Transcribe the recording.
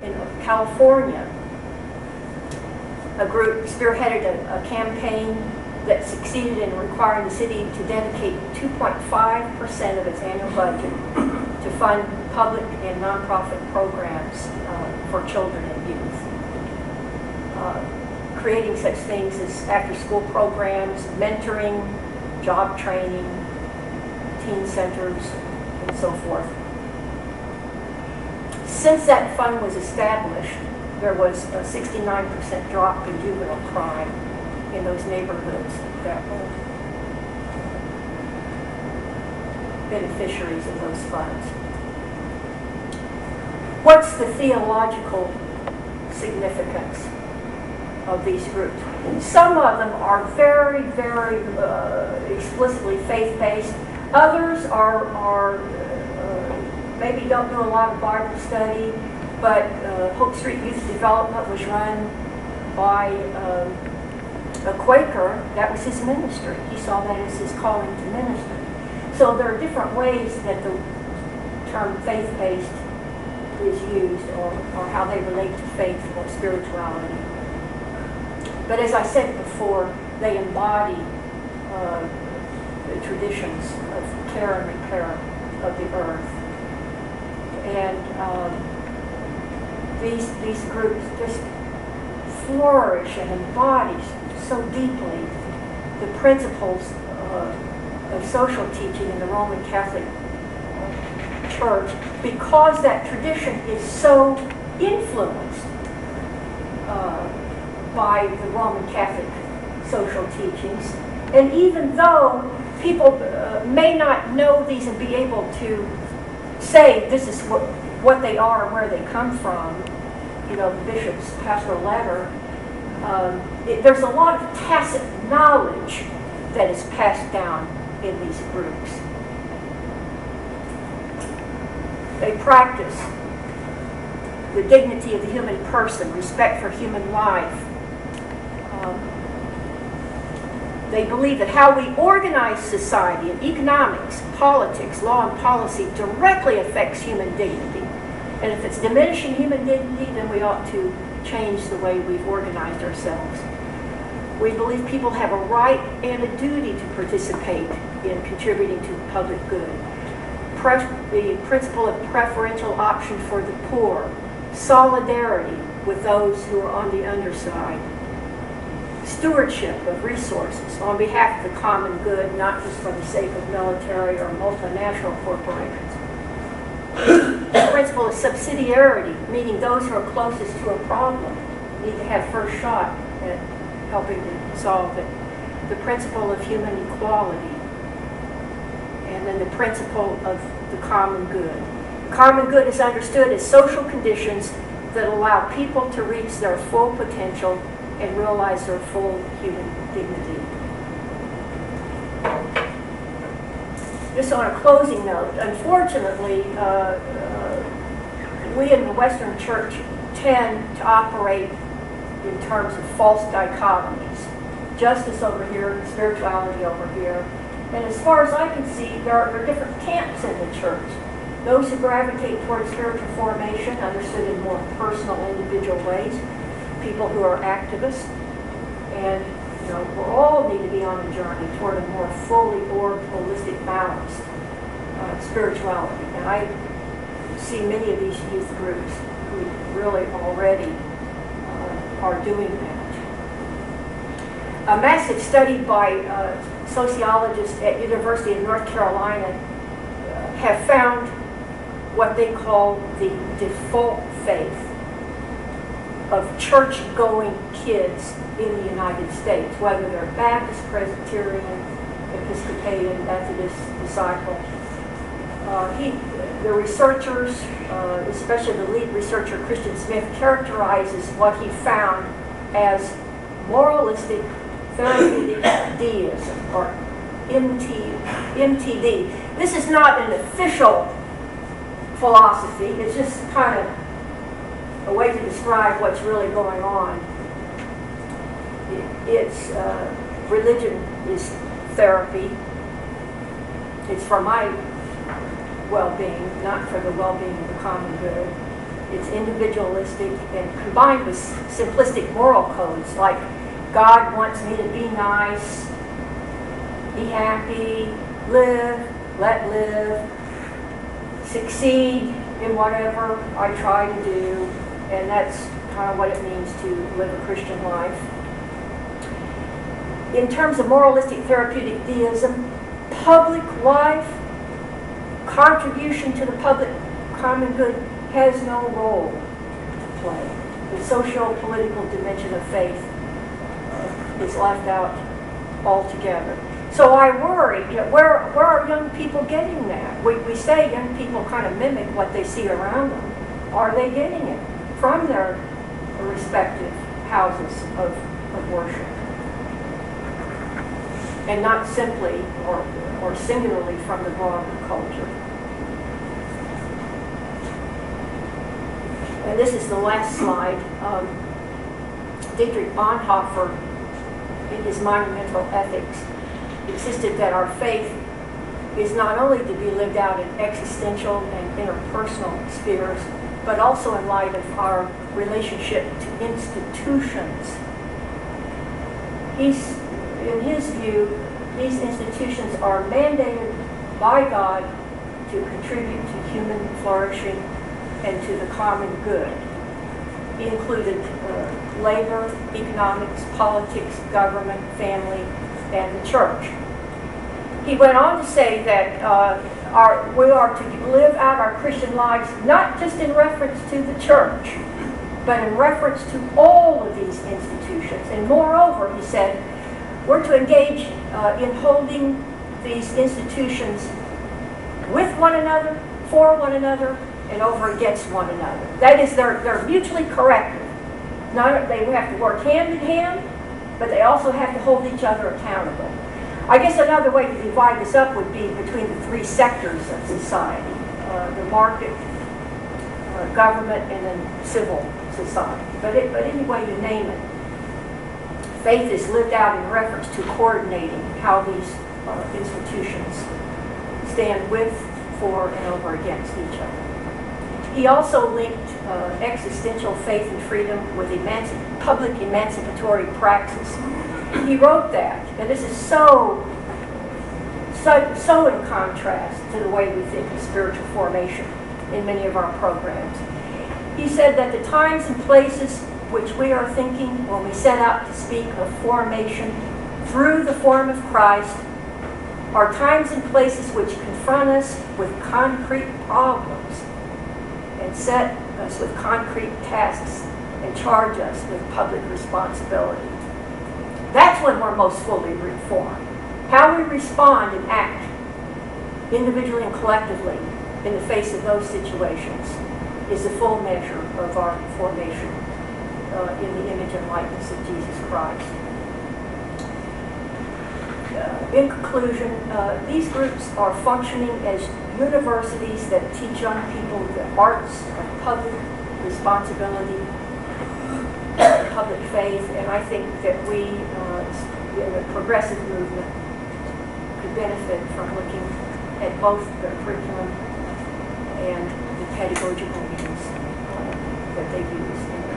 In California, a group spearheaded a campaign that succeeded in requiring the city to dedicate 2.5% of its annual budget to fund public and nonprofit programs for children and youth. Creating such things as after-school programs, mentoring, job training, teen centers, and so forth. Since that fund was established, there was a 69% drop in juvenile crime in those neighborhoods that were beneficiaries of those funds. What's the theological significance of these groups? Some of them are very, very explicitly faith-based. Others are maybe don't do a lot of Bible study, but Hope Street Youth Development was run by a Quaker. That was his ministry. He saw that as his calling to ministry. So there are different ways that the term faith-based is used, or how they relate to faith or spirituality. But as I said before, they embody the traditions of care and repair of the earth. And these groups just flourish and embody so deeply the principles of social teaching in the Roman Catholic Church, because that tradition is so influenced by the Roman Catholic social teachings. And even though people may not know these and be able to say this is what they are and where they come from, you know, the bishop's pastoral letter, there's a lot of tacit knowledge that is passed down in these groups. They practice the dignity of the human person, respect for human life. They believe that how we organize society and economics, politics, law, and policy directly affects human dignity. And if it's diminishing human dignity, then we ought to change the way we've organized ourselves. We believe people have a right and a duty to participate in contributing to the public good. The principle of preferential option for the poor, solidarity with those who are on the underside, stewardship of resources on behalf of the common good, not just for the sake of military or multinational corporations. The principle of subsidiarity, meaning those who are closest to a problem need to have first shot at helping to solve it. The principle of human equality, and then the principle of the common good. The common good is understood as social conditions that allow people to reach their full potential and realize their full human dignity. Just on a closing note, unfortunately, we in the Western Church tend to operate in terms of false dichotomies. Justice over here, spirituality over here. And as far as I can see, there are different camps in the church. Those who gravitate towards spiritual formation, understood in more personal, individual ways. People who are activists, and we all need to be on a journey toward a more fully orbed, holistic, balanced spirituality. And I see many of these youth groups who really already are doing that. A massive study by sociologists at University of North Carolina have found what they call the default faith of church-going kids in the United States, whether they're Baptist, Presbyterian, Episcopalian, Methodist, disciple. The researchers, especially the lead researcher, Christian Smith, characterizes what he found as moralistic therapeutic deism, or MTD. This is not an official philosophy, it's just kind of a way to describe what's really going on. It's religion is therapy. It's for my well-being, not for the well-being of the common good. It's individualistic and combined with simplistic moral codes like God wants me to be nice, be happy, live, let live, succeed in whatever I try to do, and that's kind of what it means to live a Christian life. In terms of moralistic therapeutic deism, public life, contribution to the public common good has no role to play. The socio-political dimension of faith is left out altogether. So I worry, where are young people getting that? We say young people kind of mimic what they see around them. Are they getting it from their respective houses of worship? And not simply or singularly from the broader culture. And this is the last slide. Dietrich Bonhoeffer, in his monumental ethics, insisted that our faith is not only to be lived out in existential and interpersonal spheres, but also in light of our relationship to institutions. In his view, these institutions are mandated by God to contribute to human flourishing and to the common good. He included labor, economics, politics, government, family, and the church. He went on to say that we are to live out our Christian lives not just in reference to the church, but in reference to all of these institutions. And moreover, he said, we're to engage in holding these institutions with one another, for one another, and over against one another. That is, they're mutually corrective. They have to work hand in hand, but they also have to hold each other accountable. I guess another way to divide this up would be between the three sectors of society, the market, government, and then civil society. But any way you name it, faith is lived out in reference to coordinating how these institutions stand with, for, and over against each other. He also linked existential faith and freedom with public emancipatory praxis. He wrote that, and this is so in contrast to the way we think of spiritual formation in many of our programs. He said that the times and places which we are thinking when we set out to speak of formation through the form of Christ are times and places which confront us with concrete problems and set us with concrete tasks and charge us with public responsibility. That's when we're most fully reformed. How we respond and act, individually and collectively, in the face of those situations is the full measure of our formation in the image and likeness of Jesus Christ. In conclusion, these groups are functioning as universities that teach young people the arts of public responsibility, public faith, and I think that we, in the progressive movement, could benefit from looking at both the curriculum and the pedagogical means that they use in